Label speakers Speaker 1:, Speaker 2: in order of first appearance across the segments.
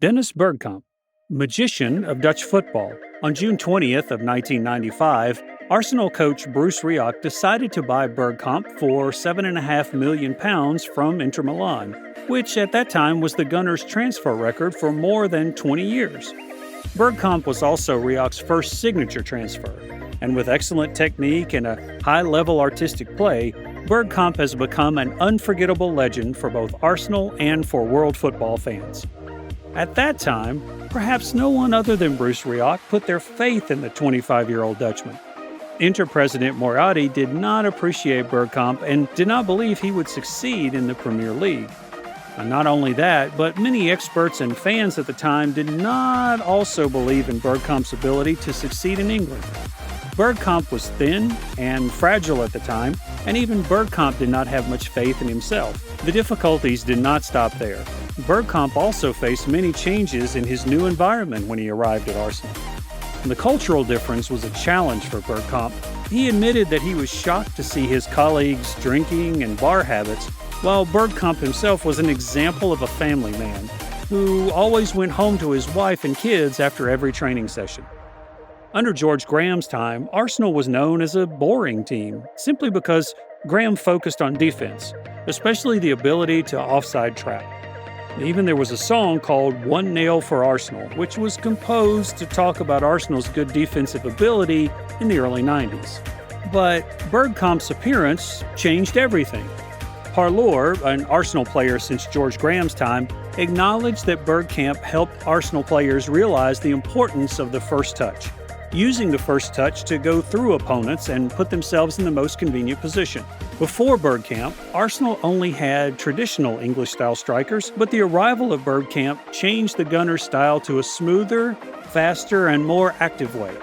Speaker 1: Dennis Bergkamp, magician of Dutch football. On June 20th of 1995, Arsenal coach Bruce Rioch decided to buy Bergkamp for £7.5 million from Inter Milan, which at that time was the Gunners' transfer record for more than 20 years. Bergkamp was also Rioch's first signature transfer, and with excellent technique and a high-level artistic play, Bergkamp has become an unforgettable legend for both Arsenal and for world football fans. At that time, perhaps no one other than Bruce Rioch put their faith in the 25-year-old Dutchman. Inter president Moriarty did not appreciate Bergkamp and did not believe he would succeed in the Premier League. And not only that, but many experts and fans at the time did not also believe in Bergkamp's ability to succeed in England. Bergkamp was thin and fragile at the time, and even Bergkamp did not have much faith in himself. The difficulties did not stop there. Bergkamp also faced many changes in his new environment when he arrived at Arsenal. The cultural difference was a challenge for Bergkamp. He admitted that he was shocked to see his colleagues' drinking and bar habits, while Bergkamp himself was an example of a family man who always went home to his wife and kids after every training session. Under George Graham's time, Arsenal was known as a boring team, simply because Graham focused on defense, especially the ability to offside trap. Even there was a song called One Nail for Arsenal, which was composed to talk about Arsenal's good defensive ability in the early 90s. But Bergkamp's appearance changed everything. Parlour, an Arsenal player since George Graham's time, acknowledged that Bergkamp helped Arsenal players realize the importance of the first touch, using the first touch to go through opponents and put themselves in the most convenient position. Before Bergkamp, Arsenal only had traditional English-style strikers, but the arrival of Bergkamp changed the Gunners' style to a smoother, faster, and more active way.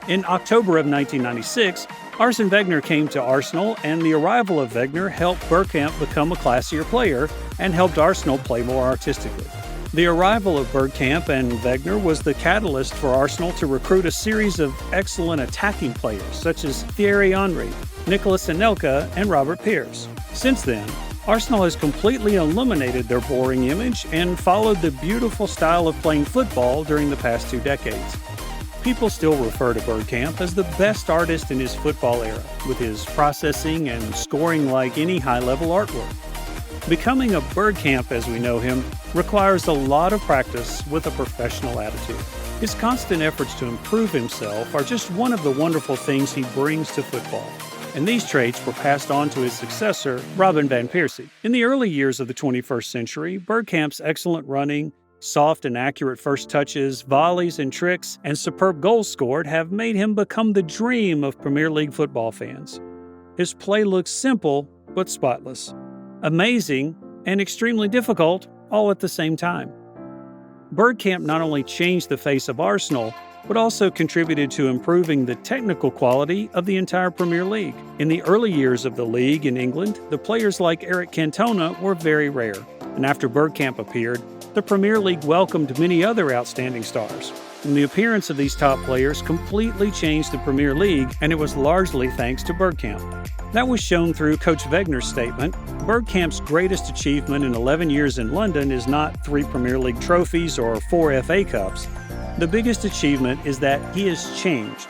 Speaker 1: In October of 1996, Arsene Wenger came to Arsenal, and the arrival of Wenger helped Bergkamp become a classier player and helped Arsenal play more artistically. The arrival of Bergkamp and Wenger was the catalyst for Arsenal to recruit a series of excellent attacking players such as Thierry Henry, Nicolas Anelka, and Robert Pires. Since then, Arsenal has completely eliminated their boring image and followed the beautiful style of playing football during the past 2 decades. People still refer to Bergkamp as the best artist in his football era, with his processing and scoring like any high-level artwork. Becoming a Bergkamp as we know him requires a lot of practice with a professional attitude. His constant efforts to improve himself are just one of the wonderful things he brings to football. And these traits were passed on to his successor, Robin van Persie. In the early years of the 21st century, Bergkamp's excellent running, soft and accurate first touches, volleys and tricks, and superb goals scored have made him become the dream of Premier League football fans. His play looks simple but spotless, amazing and extremely difficult all at the same time. Bergkamp not only changed the face of Arsenal, but also contributed to improving the technical quality of the entire Premier League. In the early years of the league in England, the players like Eric Cantona were very rare, and after Bergkamp appeared, the Premier League welcomed many other outstanding stars. And the appearance of these top players completely changed the Premier League, and it was largely thanks to Bergkamp. That was shown through Coach Weger's statement. Bergkamp's greatest achievement in 11 years in London is not 3 Premier League trophies or 4 FA Cups. The biggest achievement is that he has changed,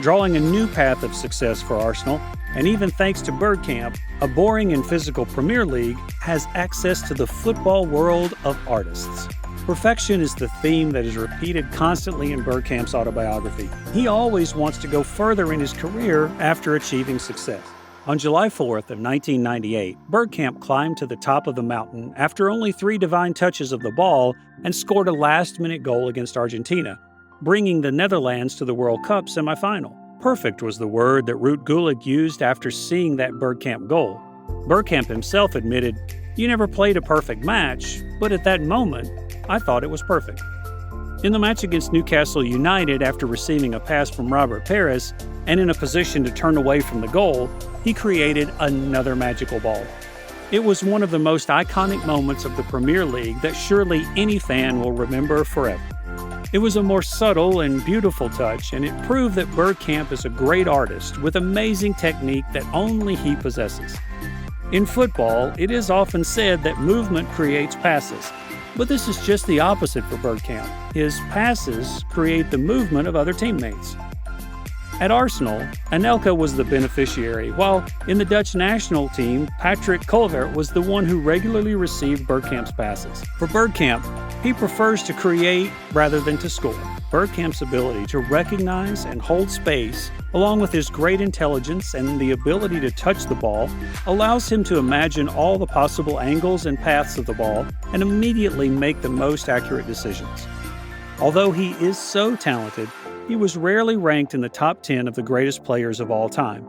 Speaker 1: drawing a new path of success for Arsenal, and even thanks to Bergkamp, a boring and physical Premier League has access to the football world of artists. Perfection is the theme that is repeated constantly in Bergkamp's autobiography. He always wants to go further in his career after achieving success. On July 4th of 1998, Bergkamp climbed to the top of the mountain after only 3 divine touches of the ball and scored a last-minute goal against Argentina, bringing the Netherlands to the World Cup semifinal. Perfect was the word that Ruud Gullit used after seeing that Bergkamp goal. Bergkamp himself admitted, "You never played a perfect match, but at that moment, I thought it was perfect." In the match against Newcastle United, after receiving a pass from Robert Pires and in a position to turn away from the goal, he created another magical ball. It was one of the most iconic moments of the Premier League that surely any fan will remember forever. It was a more subtle and beautiful touch, and it proved that Bergkamp is a great artist with amazing technique that only he possesses. In football, it is often said that movement creates passes, But this is just the opposite for Bergkamp. His passes create the movement of other teammates. At Arsenal, Anelka was the beneficiary, while in the Dutch national team, Patrick Kluivert was the one who regularly received Bergkamp's passes. For Bergkamp, he prefers to create rather than to score. Bergkamp's ability to recognize and hold space, along with his great intelligence and the ability to touch the ball, allows him to imagine all the possible angles and paths of the ball and immediately make the most accurate decisions. Although he is so talented, he was rarely ranked in the top 10 of the greatest players of all time.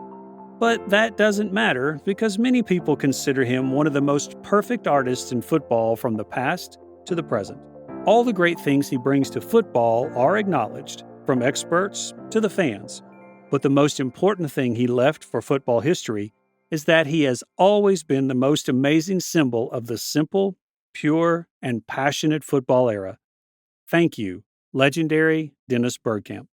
Speaker 1: But that doesn't matter because many people consider him one of the most perfect artists in football from the past to the present. All the great things he brings to football are acknowledged, from experts to the fans. But the most important thing he left for football history is that he has always been the most amazing symbol of the simple, pure, and passionate football era. Thank you, legendary Dennis Bergkamp.